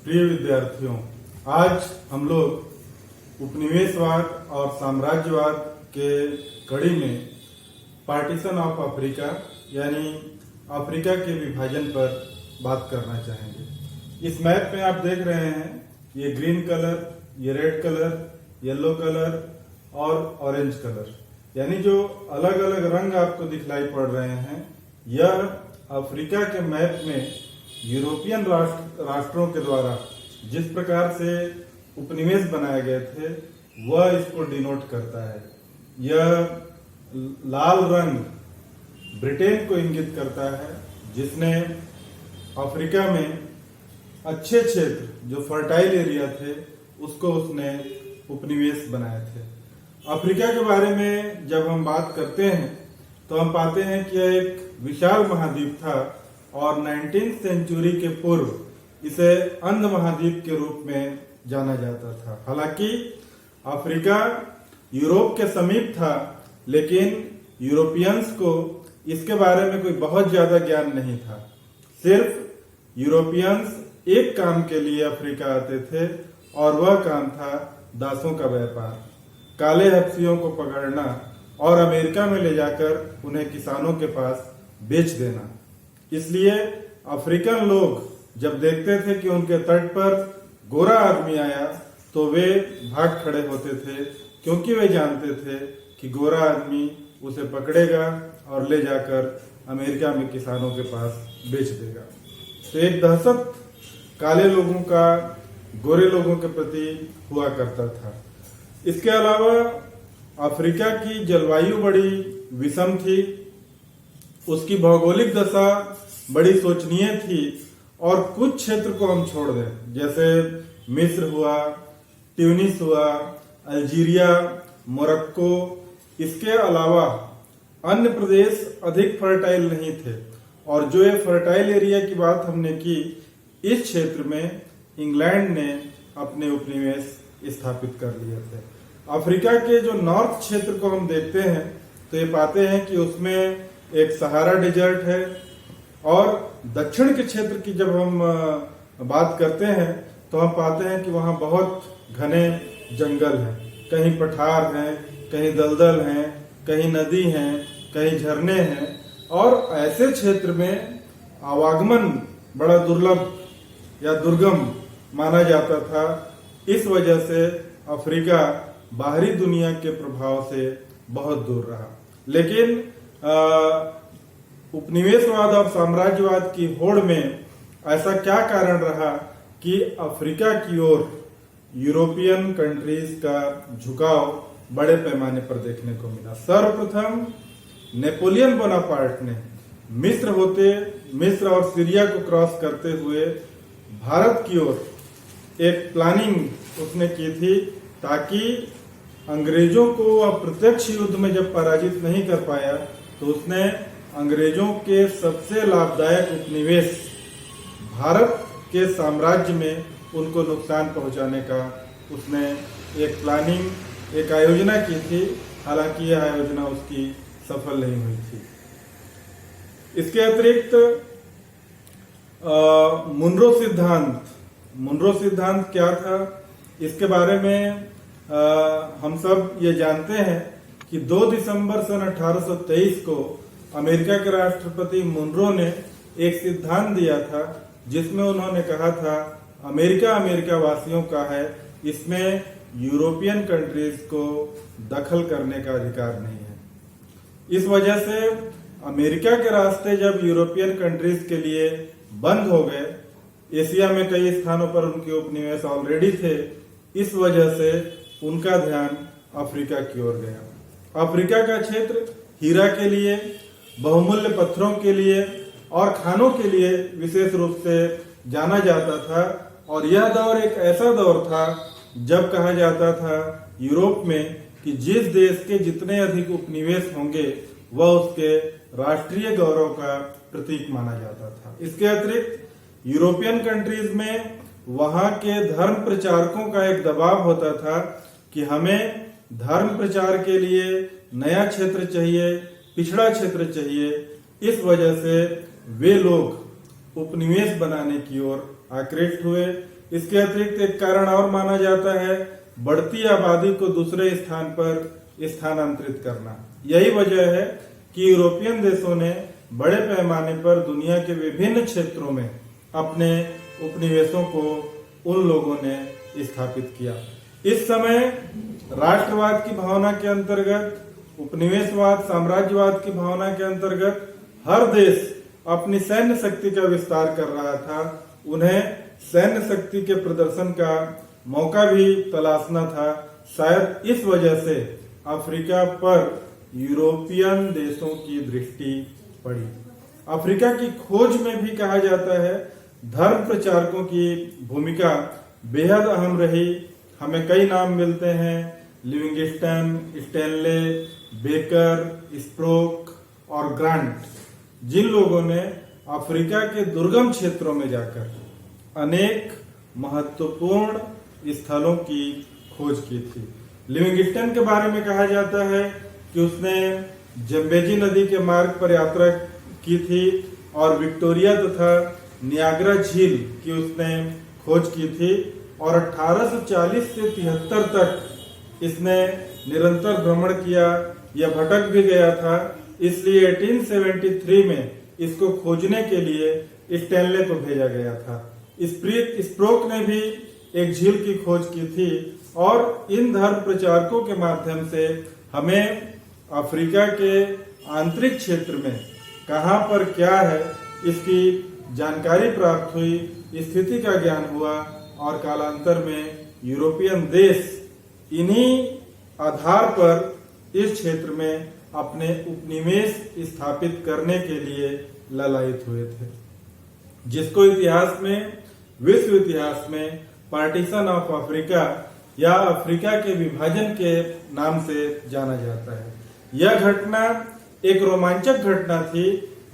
प्रिय विद्यार्थियों, आज हम लोग उपनिवेशवाद और साम्राज्यवाद के कड़ी में पार्टीशन ऑफ अफ्रीका यानी अफ्रीका के विभाजन पर बात करना चाहेंगे। इस मैप में आप देख रहे हैं, ये ग्रीन कलर, ये रेड कलर, येलो कलर और ऑरेंज कलर, यानी जो अलग अलग रंग आपको दिखलाई पड़ रहे हैं, यह अफ्रीका के मैप में यूरोपियन राष्ट्रों के द्वारा जिस प्रकार से उपनिवेश बनाए गए थे वह इसको डिनोट करता है। यह लाल रंग ब्रिटेन को इंगित करता है, जिसने अफ्रीका में अच्छे क्षेत्र जो फर्टाइल एरिया थे उसको उसने उपनिवेश बनाए थे। अफ्रीका के बारे में जब हम बात करते हैं तो हम पाते हैं कि यह एक विशाल महाद्वीप था और 19वीं सेंचुरी के पूर्व इसे अंध महाद्वीप के रूप में जाना जाता था। हालांकि अफ्रीका यूरोप के समीप था, लेकिन यूरोपियंस को इसके बारे में कोई बहुत ज्यादा ज्ञान नहीं था। सिर्फ यूरोपियंस एक काम के लिए अफ्रीका आते थे और वह काम था दासों का व्यापार, काले हबशियों को पकड़ना और अमेरिका में ले जाकर उन्हें किसानों के पास बेच देना। इसलिए अफ्रीकन लोग जब देखते थे कि उनके तट पर गोरा आदमी आया तो वे भाग खड़े होते थे, क्योंकि वे जानते थे कि गोरा आदमी उसे पकड़ेगा और ले जाकर अमेरिका में किसानों के पास बेच देगा। तो एक दहशत काले लोगों का गोरे लोगों के प्रति हुआ करता था। इसके अलावा अफ्रीका की जलवायु बड़ी विषम थी, उसकी भौगोलिक दशा बड़ी शोचनीय थी और कुछ क्षेत्र को हम छोड़ दें, जैसे मिस्र हुआ, ट्यूनिस हुआ, अल्जीरिया, मोरक्को, इसके अलावा अन्य प्रदेश अधिक फर्टाइल नहीं थे। और जो ये फर्टाइल एरिया की बात हमने की, इस क्षेत्र में इंग्लैंड ने अपने उपनिवेश स्थापित कर लिए थे। अफ्रीका के जो नॉर्थ क्षेत्र को हम देखते हैं तो ये पाते हैं कि उसमें एक सहारा डेजर्ट है, और दक्षिण के क्षेत्र की जब हम बात करते हैं तो हम पाते हैं कि वहाँ बहुत घने जंगल हैं, कहीं पठार हैं, कहीं दलदल हैं, कहीं नदी हैं, कहीं झरने हैं, और ऐसे क्षेत्र में आवागमन बड़ा दुर्लभ या दुर्गम माना जाता था। इस वजह से अफ्रीका बाहरी दुनिया के प्रभाव से बहुत दूर रहा। लेकिन उपनिवेशवाद और साम्राज्यवाद की होड़ में ऐसा क्या कारण रहा कि अफ्रीका की ओर यूरोपियन कंट्रीज का झुकाव बड़े पैमाने पर देखने को मिला। सर्वप्रथम नेपोलियन बोनापार्ट ने मिस्र और सीरिया को क्रॉस करते हुए भारत की ओर एक प्लानिंग उसने की थी, ताकि अंग्रेजों को अप्रत्यक्ष युद्ध में जब पराजित नहीं कर पाया तो उसने अंग्रेजों के सबसे लाभदायक उपनिवेश भारत के साम्राज्य में उनको नुकसान पहुंचाने का उसने एक प्लानिंग, एक आयोजना की थी। हालांकि यह आयोजना उसकी सफल नहीं हुई थी। इसके अतिरिक्त मुनरो सिद्धांत क्या था, इसके बारे में हम सब ये जानते हैं कि 2 दिसंबर सन 1823 को अमेरिका के राष्ट्रपति मुनरो ने एक सिद्धांत दिया था, जिसमें उन्होंने कहा था अमेरिका वासियों का है, इसमें यूरोपियन कंट्रीज को दखल करने का अधिकार नहीं है। इस वजह से अमेरिका के रास्ते जब यूरोपियन कंट्रीज के लिए बंद हो गए, एशिया में कई स्थानों पर उनके उपनिवेश ऑलरेडी थे, इस वजह से उनका ध्यान अफ्रीका की ओर गया। अफ्रीका का क्षेत्र हीरा के लिए, बहुमूल्य पत्थरों के लिए और खानों के लिए विशेष रूप से जाना जाता था, और यह दौर एक ऐसा दौर था जब कहा जाता था यूरोप में कि जिस देश के जितने अधिक उपनिवेश होंगे वह उसके राष्ट्रीय गौरव का प्रतीक माना जाता था। इसके अतिरिक्त यूरोपियन कंट्रीज में वहां के धर्म प्रचारकों का एक दबाव होता था कि हमें धर्म प्रचार के लिए नया क्षेत्र चाहिए, पिछड़ा क्षेत्र चाहिए। इस वजह से वे लोग उपनिवेश बनाने की ओर आकृष्ट हुए। इसके अतिरिक्त एक कारण और माना जाता है बढ़ती आबादी को दूसरे स्थान पर स्थानांतरित करना। यही वजह है कि यूरोपियन देशों ने बड़े पैमाने पर दुनिया के विभिन्न क्षेत्रों में अपने उपनिवेशों को उन लोगों ने स्थापित किया। इस समय राष्ट्रवाद की भावना के अंतर्गत, उपनिवेशवाद, साम्राज्यवाद की भावना के अंतर्गत हर देश अपनी सैन्य शक्ति का विस्तार कर रहा था। उन्हें सैन्य शक्ति के प्रदर्शन का मौका भी तलाशना था। शायद इस वजह से अफ्रीका पर यूरोपियन देशों की दृष्टि पड़ी। अफ्रीका की खोज में भी कहा जाता है धर्म प्रचारकों की भूमिका बेहद अहम रही। हमें कई नाम मिलते हैं, लिविंगस्टन, स्टैनले, बेकर, स्प्रोक और ग्रांट, जिन लोगों ने अफ्रीका के दुर्गम क्षेत्रों में जाकर अनेक महत्वपूर्ण स्थलों की खोज की थी। लिविंगस्टन के बारे में कहा जाता है कि उसने जम्बेजी नदी के मार्ग पर यात्रा की थी और विक्टोरिया तथा नियाग्रा झील की उसने खोज की थी और 1840 से 73 तक इसने निरंतर भ्रमण किया। यह भटक भी गया था, इसलिए 1873 में इसको खोजने के लिए स्टैनले को भेजा गया था। स्प्रोक ने भी एक झील की खोज की थी और इन धर्म प्रचारकों के माध्यम से हमें अफ्रीका के आंतरिक क्षेत्र में कहां पर क्या है इसकी जानकारी प्राप्त हुई, स्थिति का ज्ञान हुआ और कालांतर में यूरोपियन देश इन्हीं आधार पर इस क्षेत्र में अपने उपनिवेश स्थापित करने के लिए ललायित हुए थे, जिसको इतिहास में, विश्व इतिहास में पार्टीशन ऑफ अफ्रीका या अफ्रीका के विभाजन के नाम से जाना जाता है। यह घटना एक रोमांचक घटना थी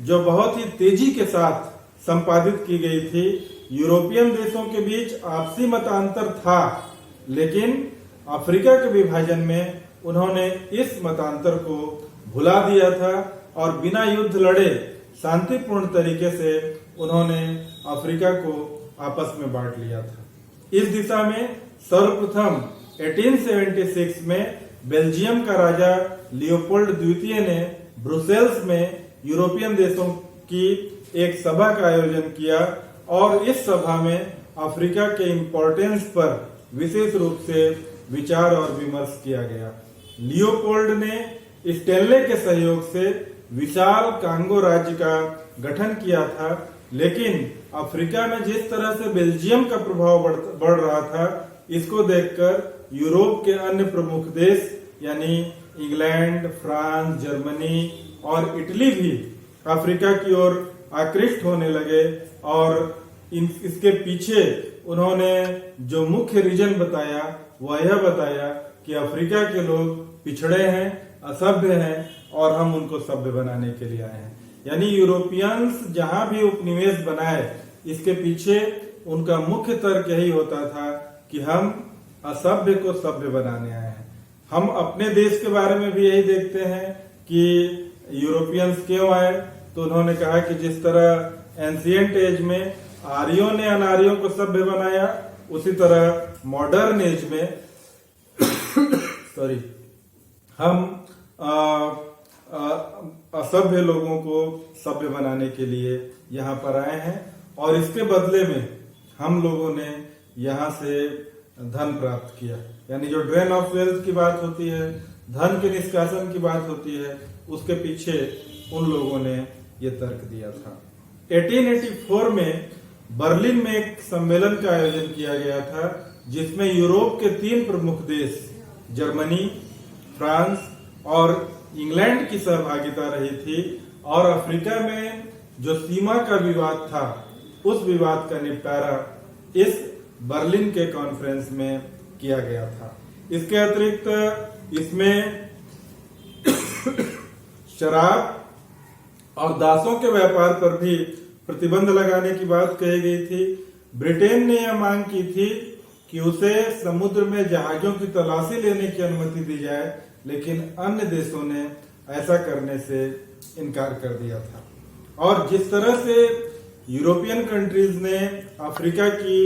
जो बहुत ही तेजी के साथ संपादित की गई थी। यूरोपियन देशों के बीच आपसी मतांतर था, लेकिन अफ्रीका के विभाजन में उन्होंने इस मतांतर को भुला दिया था और बिना युद्ध लड़े शांतिपूर्ण तरीके से उन्होंने अफ्रीका को आपस में बांट लिया था। इस दिशा में सर्वप्रथम 1876 में बेल्जियम का राजा लियोपोल्ड द्वितीय ने ब्रुसेल्स में यूरोपियन देशों की एक सभा का आयोजन किया और इस सभा में अफ्रीका के इम्पोर्टेंस पर विशेष रूप से विचार और विमर्श किया गया। लियोपोल्ड ने स्टैनले के सहयोग से विशाल कांगो राज्य का गठन किया था, लेकिन अफ्रीका में जिस तरह से बेल्जियम का प्रभाव बढ़ रहा था, इसको देखकर यूरोप के अन्य प्रमुख देश यानी इंग्लैंड, फ्रांस, जर्मनी और इटली भी अफ्रीका की ओर आकृष्ट होने लगे और इसके पीछे उन्होंने जो मुख्य रीजन बताया वह यह बताया कि अफ्रीका के लोग पिछड़े हैं, असभ्य हैं और हम उनको सभ्य बनाने के लिए आए हैं। यानी यूरोपियंस जहां भी उपनिवेश बनाए, इसके पीछे उनका मुख्य तर्क यही होता था कि हम असभ्य को सभ्य बनाने आए हैं। हम अपने देश के बारे में भी यही देखते हैं कि यूरोपियंस क्यों आए, तो उन्होंने कहा कि जिस तरह एंशिएंट एज में आर्यों ने अनार्यों को सभ्य बनाया, उसी तरह मॉडर्न एज में हम असभ्य लोगों को सभ्य बनाने के लिए यहाँ पर आए हैं और इसके बदले में हम लोगों ने यहाँ से धन प्राप्त किया। यानी जो ड्रेन ऑफ वेल्थ की बात होती है, धन के निष्कासन की बात होती है, उसके पीछे उन लोगों ने ये तर्क दिया था। 1884 में बर्लिन में एक सम्मेलन का आयोजन किया गया था जिसमें यूरोप के 3 प्रमुख देश जर्मनी, फ्रांस और इंग्लैंड की सहभागिता रही थी और अफ्रीका में जो सीमा का विवाद था, उस विवाद का निपटारा इस बर्लिन के कॉन्फ्रेंस में किया गया था। इसके अतिरिक्त इसमें शराब और दासों के व्यापार पर भी प्रतिबंध लगाने की बात कही गई थी। ब्रिटेन ने यह मांग की थी कि उसे समुद्र में जहाजों की तलाशी लेने की अनुमति दी जाए, लेकिन अन्य देशों ने ऐसा करने से इनकार कर दिया था। और जिस तरह से यूरोपियन कंट्रीज ने अफ्रीका की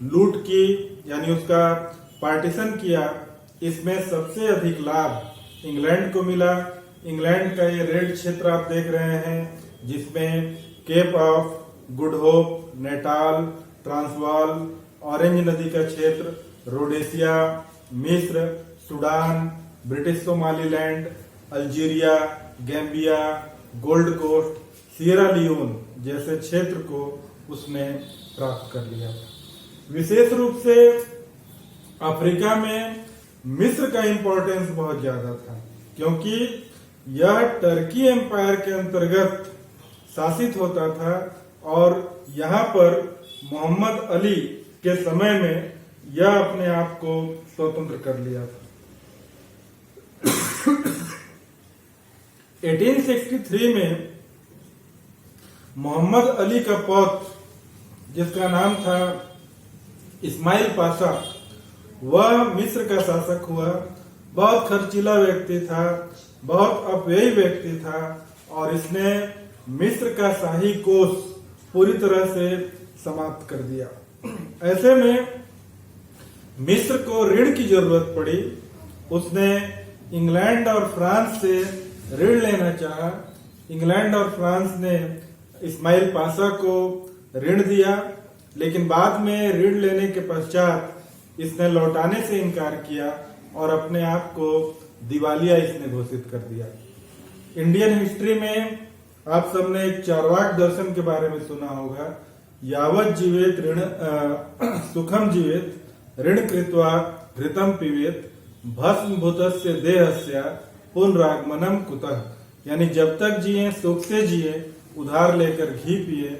लूट की, यानी उसका पार्टीशन किया, इसमें सबसे अधिक लाभ इंग्लैंड को मिला। इंग्लैंड का ये रेड क्षेत्र आप देख रहे हैं, जिसमें Cape of Good Hope, Natal, Transvaal, Orange नदी का क्षेत्र, रोडेशिया, मिस्र, Sudan, British Somaliland, Algeria, Gambia, Gold Coast, Sierra Leone जैसे क्षेत्र को उसने प्राप्त कर लिया। विशेष रूप से अफ्रीका में मिस्र का इंपॉर्टेंस बहुत ज्यादा था, क्योंकि यह टर्की एम्पायर के अंतर्गत शासित होता था और यहाँ पर मोहम्मद अली के समय में यह अपने आप को स्वतंत्र कर लिया था। 1863 में मोहम्मद अली का पौत्र, जिसका नाम था इस्माइल पाशा, वह मिस्र का शासक हुआ। बहुत खर्चीला व्यक्ति था, बहुत अपव्ययी व्यक्ति था और इसने मिस्र का शाही कोष पूरी तरह से समाप्त कर दिया। ऐसे में मिस्र को ऋण की जरूरत पड़ी। उसने इंग्लैंड और फ्रांस से ऋण लेना चाहा। इंग्लैंड और फ्रांस ने इस्माइल पाशा को ऋण दिया, लेकिन बाद में ऋण लेने के पश्चात इसने लौटाने से इनकार किया और अपने आप को दिवालिया इसने घोषित कर दिया। इंडियन हिस्ट्री में आप सबने एक चार्वाक दर्शन के बारे में सुना होगा, यावत जीवेत ऋण सुखम जीवेत ऋण कृत्वा घृतम पीवेत भस्म भूतस्य देहस्य पुनरागमनम कुतः, यानी जब तक जिए सुख से जिए, उधार लेकर घी पिए,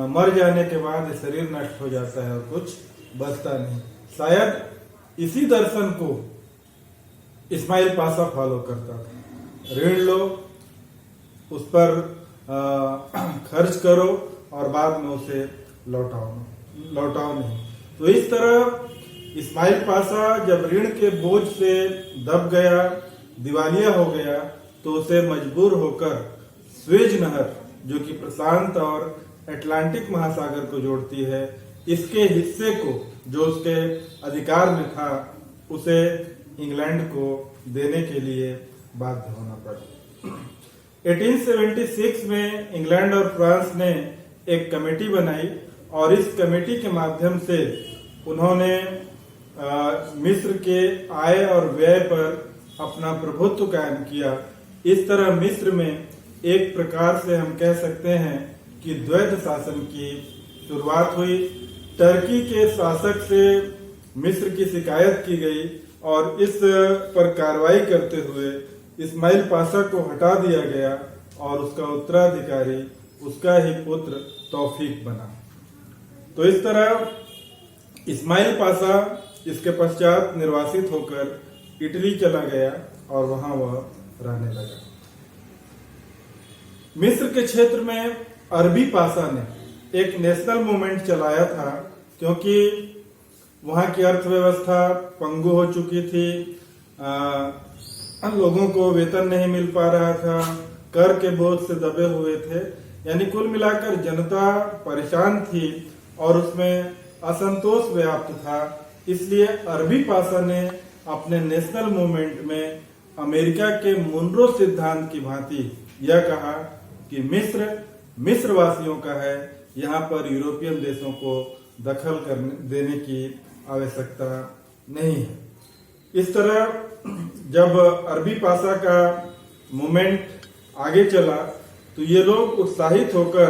मर जाने के बाद शरीर नष्ट हो जाता है और कुछ बचता नहीं। शायद इसी दर्शन को इस्माइल पाशा फॉलो करता था। ऋण लो, उस पर खर्च करो और बाद में उसे लौटाओ नहीं। तो इस तरह इस्माइल पाशा जब ऋण के बोझ से दब गया, दिवालिया हो गया, तो उसे मजबूर होकर स्वेज नहर, जो कि प्रशांत और अटलांटिक महासागर को जोड़ती है, इसके हिस्से को जो उसके अधिकार में था, उसे इंग्लैंड को देने के लिए बाध्य होना पड़ा। 1876 में इंग्लैंड और फ्रांस ने एक कमेटी बनाई और इस कमेटी के माध्यम से उन्होंने मिस्र के आय और व्यय पर अपना प्रभुत्व कायम किया। इस तरह मिस्र में एक प्रकार से हम कह सकते हैं कि द्वैध शासन की शुरुआत हुई। टर्की के शासक से मिस्र की शिकायत की गई और इस पर कार्रवाई करते हुए इस्माइल पाशा को हटा दिया गया और उसका उत्तराधिकारी उसका ही पुत्र तौफीक बना। तो इस तरह इस्माइल पाशा इसके पश्चात निर्वासित होकर इटली चला गया और वहां वह रहने लगा। मिस्र के क्षेत्र में अरबी पाशा ने एक नेशनल मूवमेंट चलाया था, क्योंकि वहां की अर्थव्यवस्था पंगु हो चुकी थी, लोगों को वेतन नहीं मिल पा रहा था, कर के बोझ से दबे हुए थे, यानी कुल मिलाकर जनता परेशान थी और उसमें असंतोष व्याप्त था। इसलिए अरबी पाशा ने अपने नेशनल मूवमेंट में अमेरिका के मुनरो सिद्धांत की भांति यह कहा कि मिस्र वासियों का है, यहाँ पर यूरोपियन देशों को दखल देने की आवश्यकता नहीं है। इस तरह जब अरबी पाशा का मूवमेंट आगे चला तो ये लोग उत्साहित होकर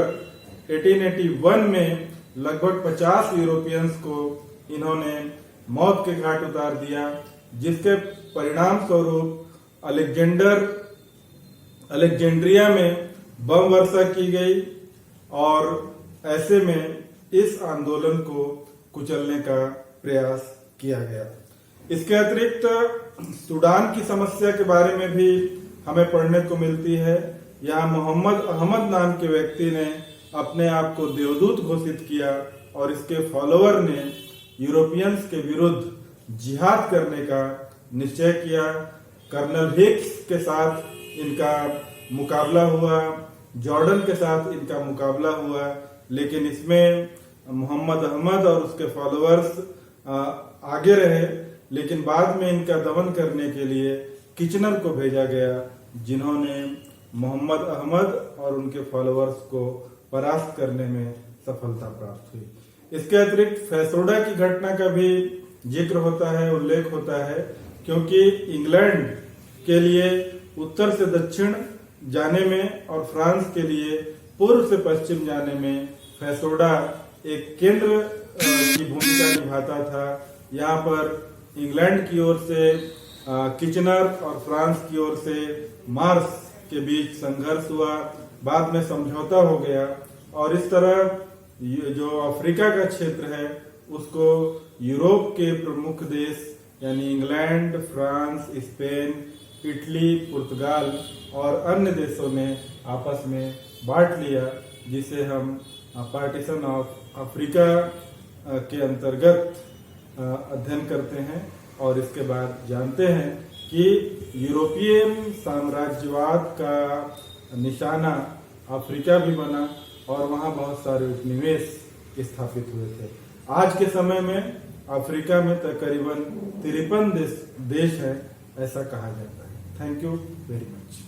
1881 में लगभग 50 यूरोपियंस को इन्होंने मौत के घाट उतार दिया, जिसके परिणाम स्वरूप अलेक्जेंड्रिया में बम वर्षा की गई और ऐसे में इस आंदोलन को कुचलने का प्रयास किया गया। इसके अतिरिक्त सूडान की समस्या के बारे में भी हमें पढ़ने को मिलती है। यहाँ मोहम्मद अहमद नाम के व्यक्ति ने अपने आप को देवदूत घोषित किया और इसके फॉलोअर ने यूरोपियंस के विरुद्ध जिहाद करने का निश्चय किया। कर्नल हिक्स के साथ इनका मुकाबला हुआ, जॉर्डन के साथ इनका मुकाबला हुआ, लेकिन इसमें मोहम्मद अहमद और उसके फॉलोअर्स आगे रहे, लेकिन बाद में इनका दमन करने के लिए किचनर को भेजा गया, जिन्होंने मोहम्मद अहमद और उनके फॉलोअर्स को परास्त करने में सफलता प्राप्त हुई। इसके अतिरिक्त फैसोडा की घटना का भी जिक्र होता है, उल्लेख होता है, क्योंकि इंग्लैंड के लिए उत्तर से दक्षिण जाने में और फ्रांस के लिए पूर्व से पश्चिम जाने में फैसोडा एक केंद्र की भूमिका निभाता था। यहाँ पर इंग्लैंड की ओर से किचनर और फ्रांस की ओर से मार्स के बीच संघर्ष हुआ, बाद में समझौता हो गया और इस तरह ये जो अफ्रीका का क्षेत्र है उसको यूरोप के प्रमुख देश यानी इंग्लैंड, फ्रांस, स्पेन, इटली, पुर्तगाल और अन्य देशों ने आपस में बांट लिया, जिसे हम पार्टीशन ऑफ अफ्रीका के अंतर्गत अध्ययन करते हैं और इसके बाद जानते हैं कि यूरोपीय साम्राज्यवाद का निशाना अफ्रीका भी बना और वहाँ बहुत सारे उपनिवेश स्थापित हुए थे। आज के समय में अफ्रीका में तकरीबन 53 देश हैं, ऐसा कहा जाता है। Thank you very much.